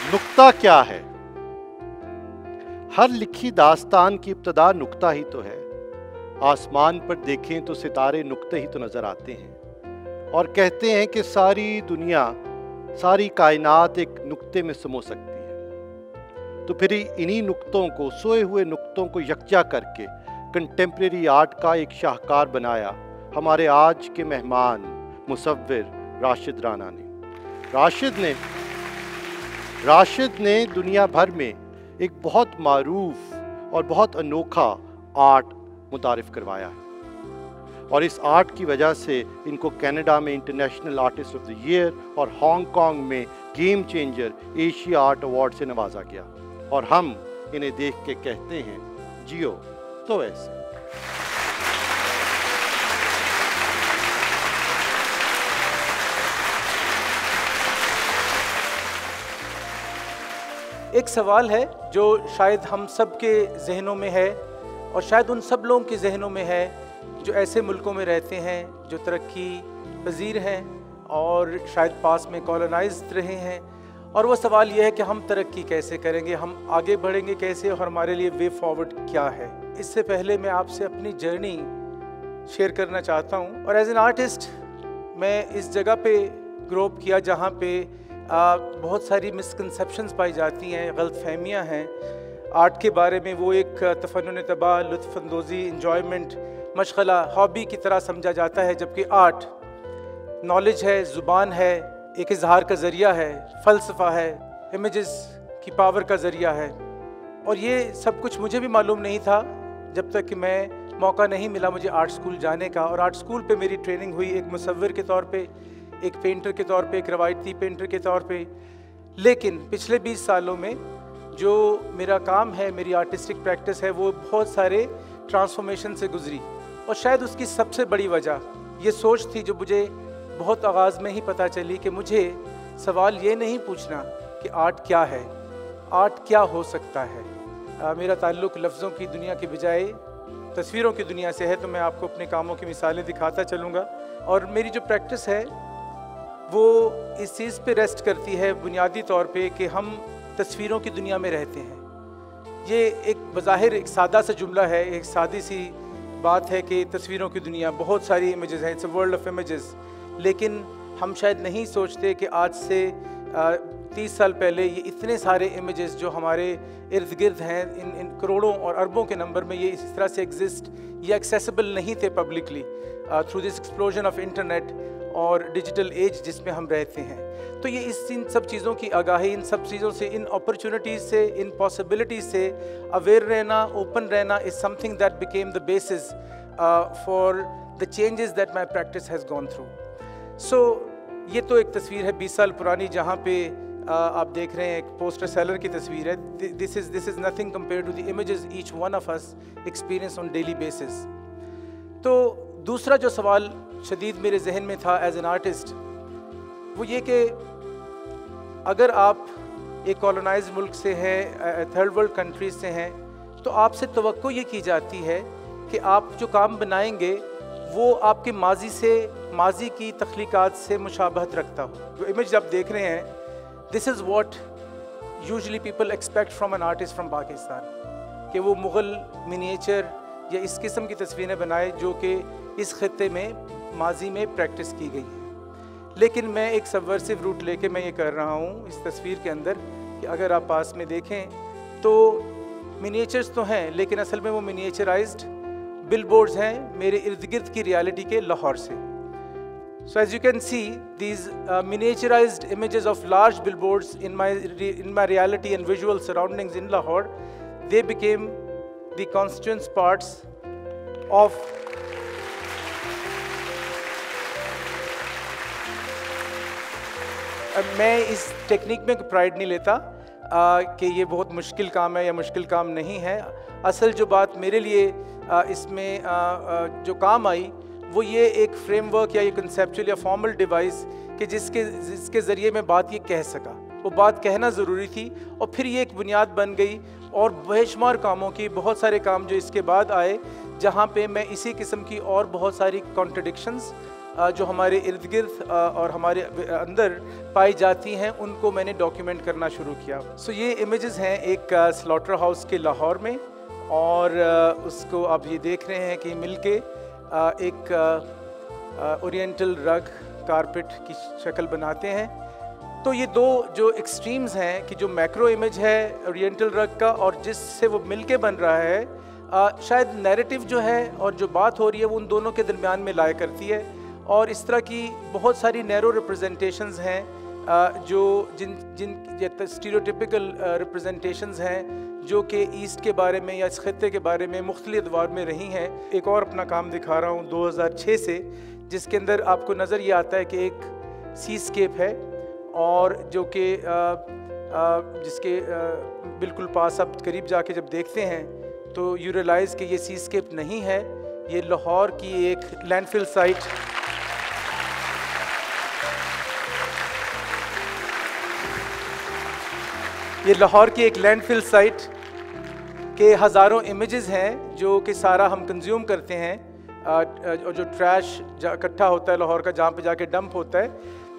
नुक्ता क्या है? हर लिखी दास्तान की इब्तदा नुक्ता ही तो है। आसमान पर देखें तो सितारे नुक्ते ही तो नजर आते हैं और कहते हैं कि सारी दुनिया, सारी कायनात एक नुक्ते में समो सकती है। तो फिर इन्हीं नुक्तों को, सोए हुए नुक्तों को यकजा करके कंटेम्प्रेरी आर्ट का एक शाहकार बनाया हमारे आज के मेहमान मुसव्विर राशिद राना ने। राशिद ने दुनिया भर में एक बहुत मारूफ और बहुत अनोखा आर्ट मुतारिफ करवाया है और इस आर्ट की वजह से इनको कनाडा में international artist of the year और हांगकांग में game changer Asia art award से नवाजा गया और हम इन्हें देख के कहते हैं जियो तो ऐसे। एक सवाल है जो शायद हम सब के जहनों में है और शायद उन सब लोगों के जहनों में है जो ऐसे मुल्कों में रहते हैं जो तरक्की पजीर हैं और शायद पास में कॉलोनाइज्ड रहे हैं। और वो सवाल ये है कि हम तरक्की कैसे करेंगे, हम आगे बढ़ेंगे कैसे और हमारे लिए वे फॉरवर्ड क्या है। इससे पहले मैं आपसे अपनी जर्नी शेयर करना चाहता हूँ। और एज एन आर्टिस्ट मैं इस जगह पे ग्रो अप किया जहाँ पे बहुत सारी मिसकंसेप्शंस पाई जाती हैं, गलतफहमियाँ हैं आर्ट के बारे में। वो एक तफन्नुन तबाह, लुत्फ़अंदोज़ी, इंजॉयमेंट, मशगला, हॉबी की तरह समझा जाता है, जबकि आर्ट नॉलेज है, ज़ुबान है, एक इजहार का ज़रिया है, फ़लसफ़ा है, इमेजेस की पावर का ज़रिया है। और ये सब कुछ मुझे भी मालूम नहीं था जब तक कि मैं मौका नहीं मिला मुझे आर्ट स्कूल जाने का। और आर्ट स्कूल पे मेरी ट्रेनिंग हुई एक मुसव्विर के तौर पे, एक पेंटर के तौर पे, एक रवायती पेंटर के तौर पे। लेकिन पिछले 20 सालों में जो मेरा काम है, मेरी आर्टिस्टिक प्रैक्टिस है, वो बहुत सारे ट्रांसफॉर्मेशन से गुजरी। और शायद उसकी सबसे बड़ी वजह ये सोच थी जो मुझे बहुत आगाज़ में ही पता चली कि मुझे सवाल ये नहीं पूछना कि आर्ट क्या है, आर्ट क्या हो सकता है। मेरा ताल्लुक़ लफ्ज़ों की दुनिया के बजाय तस्वीरों की दुनिया से है, तो मैं आपको अपने कामों की मिसालें दिखाता चलूँगा। और मेरी जो प्रैक्टिस है वो इस चीज़ पे रेस्ट करती है बुनियादी तौर पे कि हम तस्वीरों की दुनिया में रहते हैं। ये एक बज़ाहिर एक सादा सा जुमला है, एक सादी सी बात है कि तस्वीरों की दुनिया, बहुत सारी इमेजेस हैं, it's a world of images. लेकिन हम शायद नहीं सोचते कि आज से 30 साल पहले ये इतने सारे इमेजेस जो हमारे इर्द गिर्द हैं, इन करोड़ों और अरबों के नंबर में, ये इस तरह से एग्जिस्ट या एक्सेसिबल नहीं थे publicly through this explosion of internet और डिजिटल एज जिसमें हम रहते हैं। तो ये इन सब चीज़ों की आगाही, इन सब चीज़ों से, इन अपॉर्चुनिटीज़ से, इन पॉसिबिलिटीज़ से अवेयर रहना, ओपन रहना is something that became the basis for the changes that my practice has gone through. So ये तो एक तस्वीर है 20 साल पुरानी जहाँ पे आप देख रहे हैं एक पोस्टर सेलर की तस्वीर है। This is nothing compare to the images each one of us experience on daily basis. तो दूसरा जो सवाल शदीद मेरे जहन में था एज एन आर्टिस्ट वो ये कि अगर आप एक कॉलोनाइज्ड मुल्क से हैं, थर्ड वर्ल्ड कंट्रीज से हैं, तो आपसे तवक्को ये की जाती है कि आप जो काम बनाएंगे वो आपके माजी से, माजी की तख्लीकात से मुशाबहत रखता हो। जो इमेज आप देख रहे हैं, this is what usually people expect from an artist from Pakistan, कि वो मुग़ल मिनिएचर या इस किस्म की तस्वीरें बनाए जो कि इस खित्ते में माजी में प्रैक्टिस की गई है। लेकिन मैं एक सबवर्सिव रूट लेके मैं ये कर रहा हूँ इस तस्वीर के अंदर कि अगर आप पास में देखें तो मिनिएचर्स तो हैं, लेकिन असल में वो मिनिएचराइज्ड बिलबोर्ड्स हैं मेरे इर्द गिर्द की रियलिटी के लाहौर से। So as you can see, these miniaturized images of large billboards in my reality and visual surroundings in Lahore, they became the constituent parts of मैं इस टेक्निक में प्राइड नहीं लेता कि ये बहुत मुश्किल काम है या मुश्किल काम नहीं है। असल जो बात मेरे लिए इसमें जो काम आई वो ये एक फ्रेमवर्क या ये कंसेप्चुअल या फॉर्मल डिवाइस कि जिसके ज़रिए मैं बात ये कह सका, वो बात कहना ज़रूरी थी और फिर ये एक बुनियाद बन गई। और बेशुमार कामों की, बहुत सारे काम जो इसके बाद आए जहाँ पे मैं इसी किस्म की और बहुत सारी कॉन्ट्रडिक्शंस जो हमारे इर्द गिर्द और हमारे अंदर पाई जाती हैं उनको मैंने डॉक्यूमेंट करना शुरू किया। सो ये इमेजेस हैं एक स्लॉटर हाउस के लाहौर में, और उसको आप ये देख रहे हैं कि मिलके एक ओरिएंटल रग कारपेट की शक्ल बनाते हैं। तो ये दो जो एक्सट्रीम्स हैं कि जो मैक्रो इमेज है ओरिएंटल रग का और जिससे वो मिलके बन रहा है, शायद नैरेटिव जो है और जो बात हो रही है वो उन दोनों के दरमियान में लाया करती है। और इस तरह की बहुत सारी नैरो रिप्रेजेंटेशंस हैं जो जिन स्टीरियोटिपिकल रिप्रेजेंटेशंस हैं जो कि ईस्ट के बारे में या इस खत्ते के बारे में मुख्तलिफ अदवार में रही हैं। एक और अपना काम दिखा रहा हूँ 2006 से, जिसके अंदर आपको नज़र ये आता है कि एक सीस्केप है और जो कि जिसके बिल्कुल पास आप करीब जाके जब देखते हैं तो यू रियलाइज़ कि ये सीस्केप नहीं है, ये लाहौर की एक लैंडफिल साइट के हज़ारों इमेजेस हैं जो कि सारा हम कंज्यूम करते हैं। और जो ट्रैश इकट्ठा होता है लाहौर का, जहाँ पे जाके डंप होता है,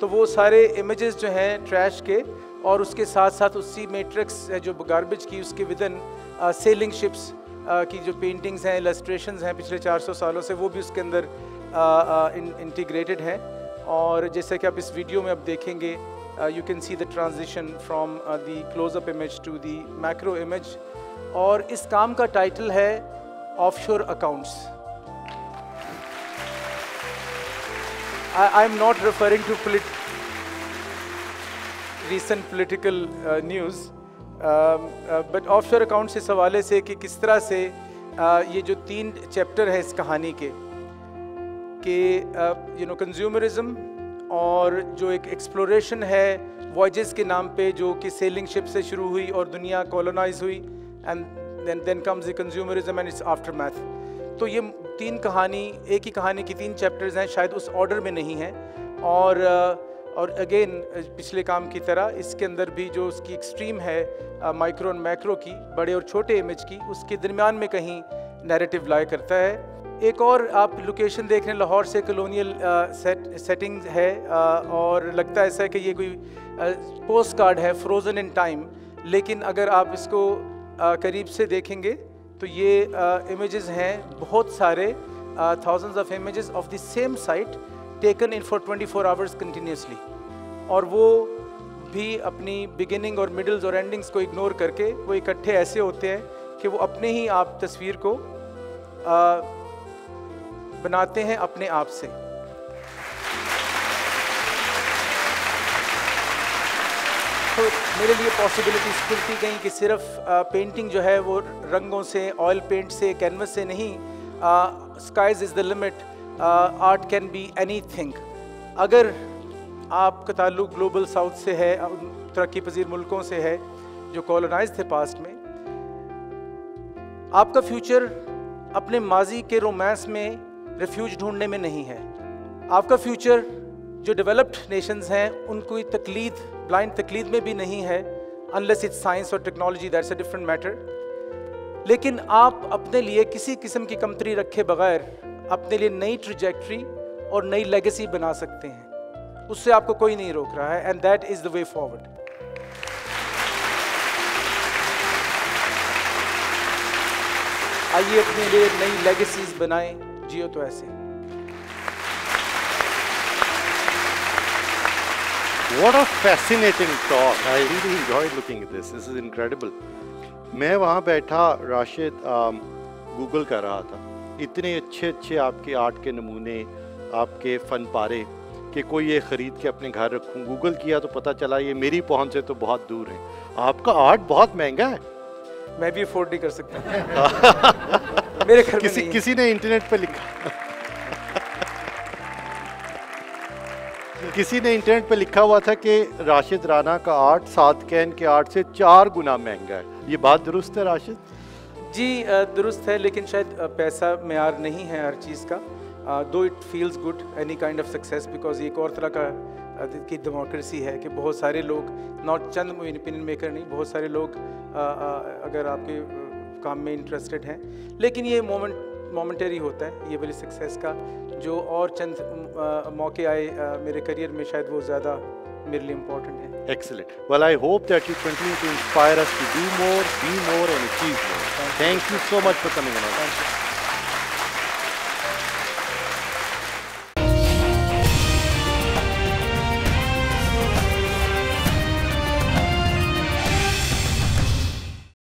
तो वो सारे इमेजेस जो हैं ट्रैश के, और उसके साथ साथ उसी मैट्रिक्स जो गार्बेज की उसके विदन सेलिंग शिप्स की जो पेंटिंग्स हैं, इलस्ट्रेशंस हैं पिछले 400 सालों से, वो भी उसके अंदर इंटीग्रेटेड हैं। और जैसे कि आप इस वीडियो में अब देखेंगे, you can see the transition from the close-up image to the macro image। और इस काम का टाइटल है offshore accounts. I am not referring to recent political news, but offshore accounts इस हवाले से कि किस तरह से ये जो 3 चैप्टर है इस कहानी के कि कंज्यूमरिज्म और जो एक एक्सप्लोरेशन है वॉयजेस के नाम पे, जो कि सेलिंग शिप से शुरू हुई और दुनिया कॉलोनाइज हुई, and then comes the consumerism and its aftermath. तो ये 3 कहानी, एक ही कहानी की 3 चैप्टर्स हैं, शायद उस ऑर्डर में नहीं है। और अगेन पिछले काम की तरह इसके अंदर भी जो उसकी एक्सट्रीम है माइक्रो और मैक्रो की, बड़े और छोटे इमेज की, उसके दरमियान में कहीं नैरेटिव लाया करता है। एक और आप लोकेशन देख रहे हैं, लाहौर से कॉलोनियल सेटिंग है, और लगता है ऐसा है कि ये कोई पोस्ट कार्ड है फ्रोज़न इन टाइम, लेकिन अगर आप इसको करीब से देखेंगे तो ये इमेजेस हैं बहुत सारे, thousands of images of the same site taken in for 24 hours continuously, और वो भी अपनी बिगिनिंग और मिडल्स और एंडिंग्स को इग्नोर करके वो इकट्ठे ऐसे होते हैं कि वो अपने ही आप तस्वीर को बनाते हैं अपने आप से। तो मेरे लिए पॉसिबिलिटीज खुलती गई कि सिर्फ पेंटिंग जो है वो रंगों से, ऑयल पेंट से, कैनवस से नहीं, skies is the limit, art can be anything. अगर आपका ताल्लुक ग्लोबल साउथ से है, तरक्की पजीर मुल्कों से है जो कॉलोनाइज थे पास्ट में, आपका फ्यूचर अपने माजी के रोमांस में रिफ्यूज ढूंढने में नहीं है। आपका फ्यूचर जो डेवलप्ड नेशंस हैं उनको तकलीद, ब्लाइंड तकलीद में भी नहीं है, अनलेस इट्स साइंस और technology, that's a different matter. लेकिन आप अपने लिए किसी किस्म की कमतरी रखे बगैर अपने लिए नई ट्रैजेक्टरी और नई लेगेसी बना सकते हैं, उससे आपको कोई नहीं रोक रहा है, and that is the way forward. आइए अपने लिए नई लेगेसीज बनाएं, जियो तो ऐसे। What a fascinating talk. I really enjoyed looking at this. This is incredible. मैं वहाँ बैठा राशिद गूगल कर रहा था, इतने अच्छे अच्छे आपके आर्ट के नमूने, आपके फन पारे कि कोई ये ख़रीद के अपने घर रखूँ। गूगल किया तो पता चला ये मेरी पहुँच से तो बहुत दूर है। आपका आर्ट बहुत महंगा है। मैं भी अफोर्ड नहीं कर सकता। मेरे घर में किसी ने इंटरनेट पे लिखा किसी ने इंटरनेट पे लिखा हुआ था कि राशिद राना का आर्ट सादकैन के आर्ट से 4 गुना महंगा है। ये बात दुरुस्त है राशिद? जी दुरुस्त है, लेकिन शायद पैसा मेयार नहीं है हर चीज़ का। दो it feels good any kind of success, because एक और तरह का की डेमोक्रेसी है कि बहुत सारे लोग, नॉट चंद ओपिनियन मेकर नहीं, बहुत सारे लोग अगर आपके काम में इंटरेस्टेड हैं, लेकिन ये मोमेंट मोमेंटरी होता है ये वाली सक्सेस का। जो और चंद मौके आए मेरे करियर में, शायद वो ज़्यादा मेरे लिए इम्पोर्टेंट है। Excellent. Well, I hope that you continue to inspire us to do more, be more, and achieve more. Thank you so much for coming on. Thank you.